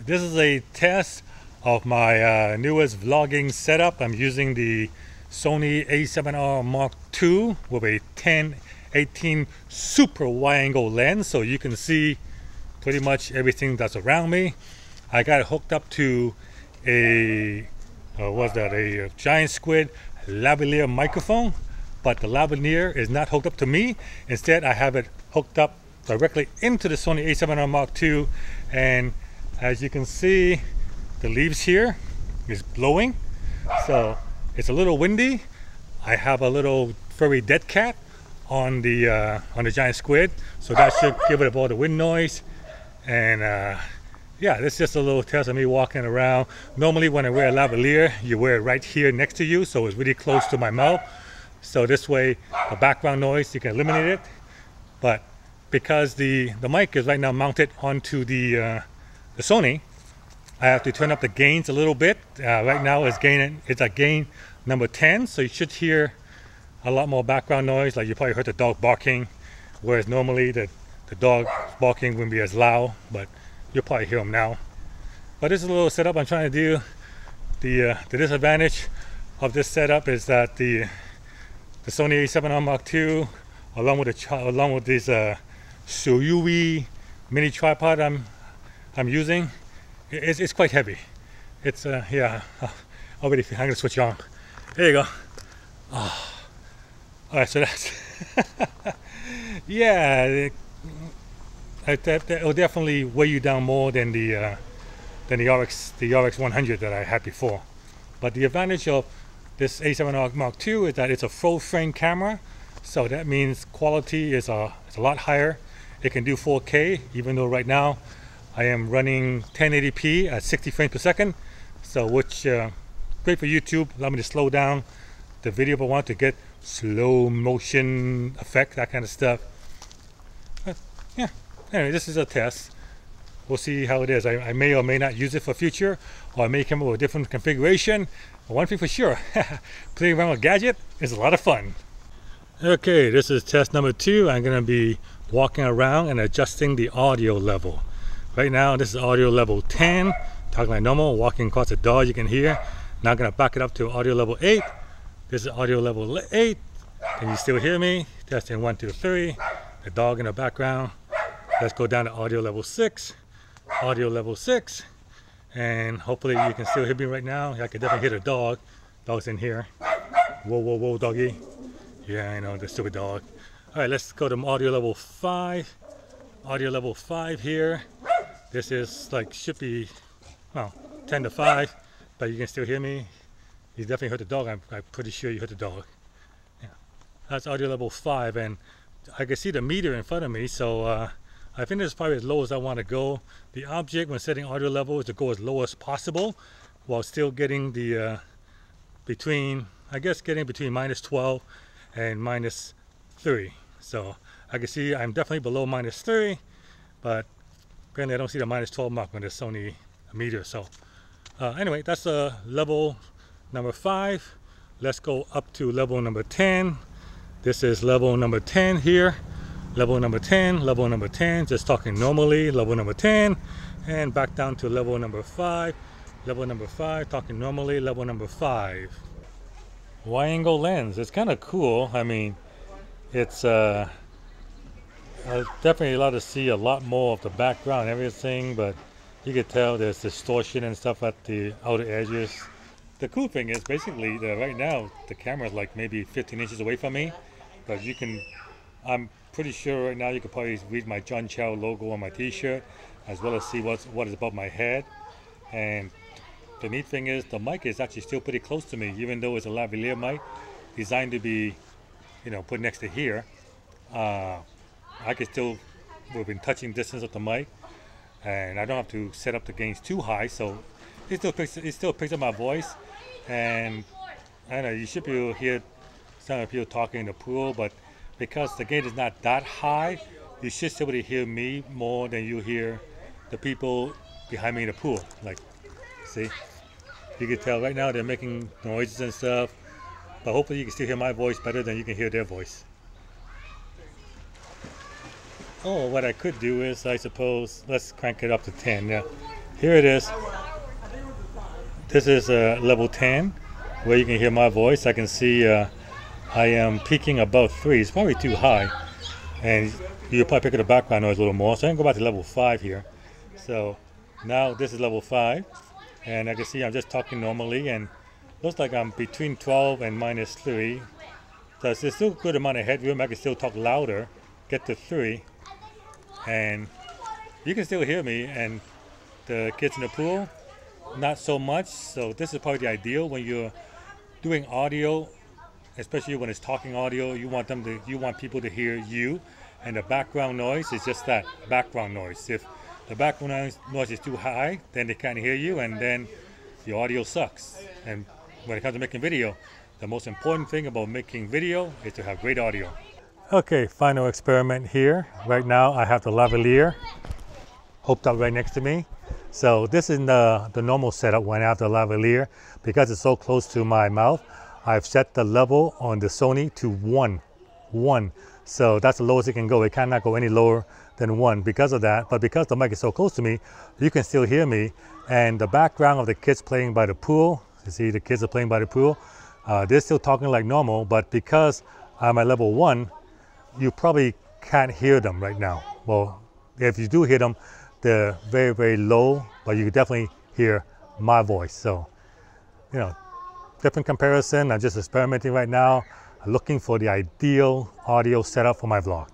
This is a test of my newest vlogging setup. I'm using the Sony A7R Mark II with a 10-18 super wide-angle lens, so you can see pretty much everything that's around me. I got it hooked up to a a giant squid lavalier microphone, but the lavalier is not hooked up to me. Instead, I have it hooked up directly into the Sony A7R Mark II, and as you can see, the leaves here is blowing, so it's a little windy. I have a little furry dead cat on the giant squid, so that should give it all the wind noise. And yeah, this is just a little test of me walking around. Normally when I wear a lavalier, you wear it right here next to you, so it's really close to my mouth, so this way the background noise, you can eliminate it. But because the mic is right now mounted onto the Sony, I have to turn up the gains a little bit. Right now it's at gain number 10, so you should hear a lot more background noise. Like you probably heard the dog barking, whereas normally the dog barking wouldn't be as loud, but you'll probably hear them now. But this is a little setup I'm trying to do. The disadvantage of this setup is that the Sony A7R Mark II, along with this Sony mini tripod I'm using, it's quite heavy. It's yeah. I'm gonna switch on. There you go. Oh. All right, so that's yeah. That will definitely weigh you down more than the RX 100 that I had before. But the advantage of this A7R Mark II is that it's a full frame camera, so that means quality is a lot higher. It can do 4K, even though right now I am running 1080p at 60 frames per second, so which great for YouTube. Allow me to slow down the video if I want to get slow motion effect, that kind of stuff. But yeah, anyway, this is a test. We'll see how it is. I may or may not use it for future, or I may come up with a different configuration. But one thing for sure, playing around with a gadget is a lot of fun. Okay, this is test number 2. I'm going to be walking around and adjusting the audio level. Right now, this is audio level 10, talking like normal, walking across the door, you can hear. Now I'm going to back it up to audio level 8. This is audio level 8. Can you still hear me? Testing 1, 2, 3. The dog in the background. Let's go down to audio level 6. Audio level 6. And hopefully you can still hear me right now. I can definitely hear the dog. Dog's in here. Whoa, whoa, whoa, doggy. Yeah, I know, the stupid dog. All right, let's go to audio level 5. Audio level 5 here. This is like, should be, well, 10 to 5, but you can still hear me. You definitely heard the dog. I'm pretty sure you heard the dog. Yeah, that's audio level 5, and I can see the meter in front of me, so I think this is probably as low as I want to go. The object when setting audio level is to go as low as possible, while still getting the between minus 12 and minus 3. So I can see I'm definitely below minus 3, but apparently I don't see the minus 12 mark on the Sony meter. So anyway, that's level number 5. Let's go up to level number 10. This is level number 10 here. Level number 10, level number 10, just talking normally, level number 10, and back down to level number 5. Level number 5, talking normally, level number 5. Wide angle lens, it's kind of cool. I mean, it's definitely allowed to see a lot more of the background and everything, but you can tell there's distortion and stuff at the outer edges. The cool thing is basically that right now the camera is like maybe 15 inches away from me, but you can, I'm pretty sure right now you can probably read my John Chow logo on my t-shirt, as well as see what is above my head. And the neat thing is the mic is actually still pretty close to me, even though it's a lavalier mic designed to be, you know, put next to here. I can still, within touching distance of the mic, and I don't have to set up the gains too high, so it still picks up my voice. And I don't know, you should be able to hear some of people talking in the pool, but because the gain is not that high, you should still be able to hear me more than you hear the people behind me in the pool. Like, see, you can tell right now they're making noises and stuff, but hopefully you can still hear my voice better than you can hear their voice. Oh, what I could do is, I suppose, let's crank it up to 10. Yeah, Here it is. This is level 10, where you can hear my voice. I can see I am peaking above 3. It's probably too high, and you'll probably pick up the background noise a little more. So I can go back to level 5 here. So now this is level 5, and I can see I'm just talking normally, and looks like I'm between 12 and -3. So there's still a good amount of headroom. I can still talk louder, get to 3, and you can still hear me. And the kids in the pool, not so much. So this is probably the ideal when you're doing audio, especially when it's talking audio. You want people to hear you, and the background noise is just that background noise. If the background noise is too high, then they can't hear you, and then the audio sucks. And when it comes to making video, the most important thing about making video is to have great audio. Okay, final experiment here. Right now I have the lavalier hooked up right next to me. So this is the normal setup when I have the lavalier. Because it's so close to my mouth, I've set the level on the Sony to 1. So that's the lowest it can go. It cannot go any lower than 1 because of that. But because the mic is so close to me, you can still hear me. And the background of the kids playing by the pool, you see the kids are playing by the pool, they're still talking like normal. But because I'm at level 1, you probably can't hear them right now. Well, if you do hear them, they're very, very low, but you can definitely hear my voice. So, you know, different comparison. I'm just experimenting right now, looking for the ideal audio setup for my vlog.